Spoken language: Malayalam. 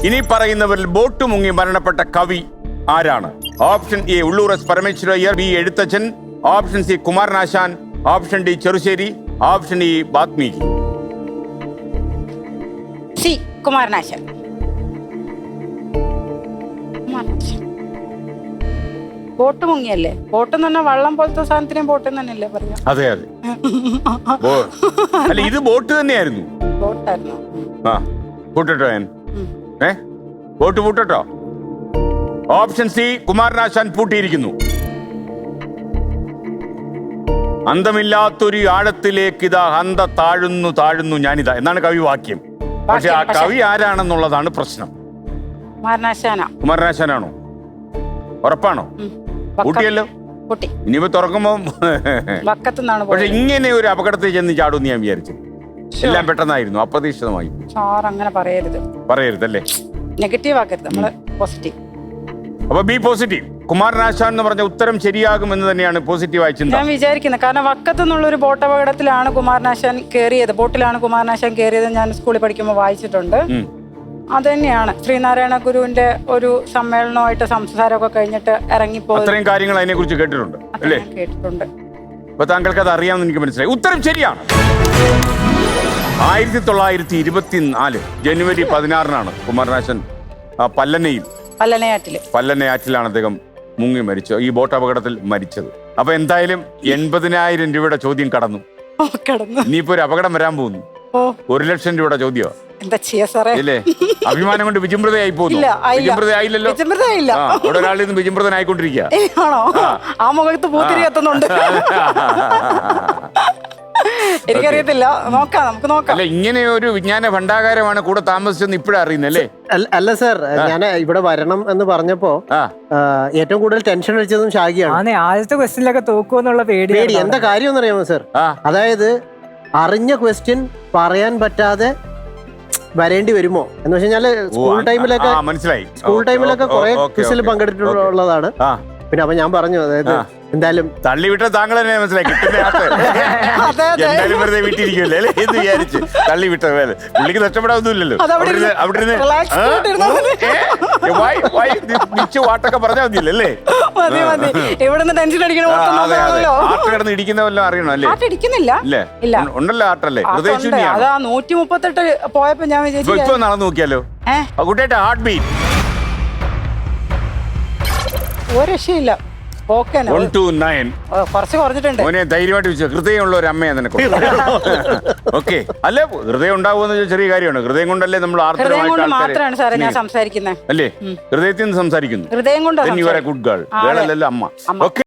ഇനി പറയുന്നവരിൽ ബോട്ട് മുങ്ങി മരണപ്പെട്ട കവി ആരാണ്? Option A Ulloor S Parameswara Iyer, B Ezhuthachan, option C Kumaranasan, option D Cherusseri, option E Valmiki. C Kumaranasan. Boat മുങ്ങിയല്ലേ? ബോട്ട് എന്ന് പറഞ്ഞാൽ വള്ളം പോലത്തെ സാധനത്തിനും ബോട്ട് തന്നെയല്ലേ പറയാ? അതെ അതെ. അല്ല ഇത് ബോട്ട് തന്നെയായിരുന്നു. ബോട്ടായിരുന്നു. ആ പൂട്ടട്ടോ ഞാൻ ബോട്ട് പൂട്ടട്ടോ. ഓപ്ഷൻ സി കുമാരനാശാൻ പൂട്ടിയിരിക്കുന്നു. അന്തമില്ലാത്തൊരു ആഴത്തിലേക്ക് ഇതാ ഹന്ത താഴുന്നു താഴുന്നു ഞാനിതാ എന്നാണ് കവി വാക്യം. പക്ഷെ ആ കവി ആരാണെന്നുള്ളതാണ് പ്രശ്നം. കുമാരനാശാനാണോ? ഉറപ്പാണോ? പൂട്ടിയല്ലോ. ഇനിയിപ്പോ തുറക്കുമ്പോ പക്ഷെ ഇങ്ങനെ ഒരു അപകടത്തിൽ ചെന്ന് ചാടുമെന്ന് ഞാൻ വിചാരിച്ചു. എല്ലാം പെട്ടെന്നായിരുന്നു, അപ്രതീക്ഷിതമായി. അങ്ങനെ പറയരുതല്ലേ, നെഗറ്റീവ് ആക്കരുത്, നമ്മള് പോസിറ്റീവ്. അപ്പൊ ബി പോസിറ്റീവ്. കുമാരനാശാൻ എന്ന് പറഞ്ഞ ഉത്തരം ശരിയാകുമെന്ന് തന്നെയാണ് പോസിറ്റീവായി ചിന്ത. ഞാൻ വിചാരിക്കുന്നത്. കാരണം വക്കത്ത് നിന്നുള്ള ഒരു ബോട്ട് അപകടത്തിലാണ് കുമാരനാശാൻ കയറിയത്. ബോട്ടിലാണ് കുമാരനാശാൻ കയറിയത്. ഞാൻ സ്കൂളിൽ പഠിക്കുമ്പോൾ വായിച്ചിട്ടുണ്ട്. അത് തന്നെയാണ്. ശ്രീനാരായണ ഗുരുവിന്റെ ഒരു സമ്മേളനമായിട്ട് സംസാരമൊക്കെ കഴിഞ്ഞിട്ട് ഇറങ്ങിപ്പോയി. അത്രയും കാര്യങ്ങൾ അതിനെ കുറിച്ച് കേട്ടിട്ടുണ്ട് അല്ലേ? കേട്ടിട്ടുണ്ട്. അപ്പൊ താങ്കൾക്ക് അത് അറിയാമെന്ന് എനിക്ക് മനസ്സിലായി. ഉത്തരം ശരിയാണ്. 1924 ജനുവരി 16 കുമാരനാശൻ പല്ലനയാറ്റിലാണ് അദ്ദേഹം മുങ്ങി മരിച്ചത്. ഈ ബോട്ട് അപകടത്തിൽ മരിച്ചത്. അപ്പൊ എന്തായാലും 80,000 രൂപയുടെ ചോദ്യം കടന്നു. ഇനിയിപ്പോ ഒരു അപകടം വരാൻ പോകുന്നു. 1,00,000 രൂപയുടെ ചോദ്യമോ? എന്താ ചെയ്യാ സാറേ? ഇല്ലേ, അഭിമാനം കൊണ്ട് വിചിമ്രതയായി പോകുന്നു. വിചിമ്രതയായില്ലല്ലോ. ഇവിടെ ഒരാളിൽ നിന്ന് വിചിമ്രതനായിക്കൊണ്ടിരിക്കുക. ആ മുഖത്ത് പൂത്തിരി എത്തുന്നുണ്ട്. എനിക്കറിയത്തില്ല, നോക്കാം, നമുക്ക് നോക്കാം. അല്ല, ഇങ്ങനെ ഒരു വിജ്ഞാന ഭണ്ഡാകാരമാണ് കൂടെ താമസിച്ചെന്ന് ഇപ്പഴാ അറിയുന്നല്ലേ? അല്ല സാർ, ഞാൻ ഇവിടെ വരണം എന്ന് പറഞ്ഞപ്പോ ഏറ്റവും കൂടുതൽ ടെൻഷൻ അടിച്ചതും ഷാഗിയാണ്. ആദ്യത്തെ ക്വസ്റ്റ്യനിലൊക്കെ തോക്കുമെന്നുള്ള പേടി. എന്താ കാര്യം എന്ന് അറിയാമോ സാർ? അതായത് അറിഞ്ഞ ക്വസ്റ്റ്യൻ പറയാൻ പറ്റാതെ വരേണ്ടി വരുമോ എന്ന് വെച്ച് കഴിഞ്ഞാല് സ്കൂൾ ടൈമിലൊക്കെ കുറെ ക്വിസിൽ പങ്കെടുത്തിട്ടുള്ളതാണ്. പിന്നെ അപ്പൊ ഞാൻ പറഞ്ഞു, അതായത് എന്തായാലും തള്ളിവിട്ട താങ്കൾ തന്നെ മനസ്സിലായി. എന്തായാലും വെറുതെ വീട്ടിരിക്കുമല്ലേ എന്ന് വിചാരിച്ച് തള്ളിവിട്ട വേല പുള്ളിക്ക് നഷ്ടപ്പെടാവുന്നില്ലല്ലോ. വാട്ടൊക്കെ പറഞ്ഞാൽ മതിയല്ലേ? ആട്ട് കിടന്ന് ഇടിക്കുന്ന വല്ലതും അറിയണം അല്ലേ? ഇല്ലേ, ഉണ്ടല്ലോ ആട്ടല്ലേ? ഹൃദയശൂന്യാണ്. 138 പോയപ്പോ ഞാൻ വിചാരിച്ചു ഇപ്പൊ നടന്നു നോക്കിയാലോ കുട്ടിയായിട്ട് ഹാർട്ട് ബീറ്റ്. ഒരു രക്ഷയില്ല. 1 to 9 കുറച്ച് കുറഞ്ഞിട്ടുണ്ട്. മോനെ ധൈര്യമായിട്ട് വെച്ചു. ഹൃദയമുള്ള ഒരു അമ്മയാണ് നിനക്ക്. ഓക്കെ, അല്ലേ? ഹൃദയം ഉണ്ടാവുമെന്ന് ചെറിയ കാര്യമാണ്. ഹൃദയം കൊണ്ടല്ലേ നമ്മൾ മാത്രമാണ് സാറേ ഞാൻ സംസാരിക്കുന്നത്. അല്ലേ? ഹൃദയത്തിൽ നിന്ന് സംസാരിക്കുന്നു. ഹൃദയം കൊണ്ട് ഗുഡ് ഗേൾ. ഗേളല്ലല്ലോ അമ്മ. ഓക്കെ.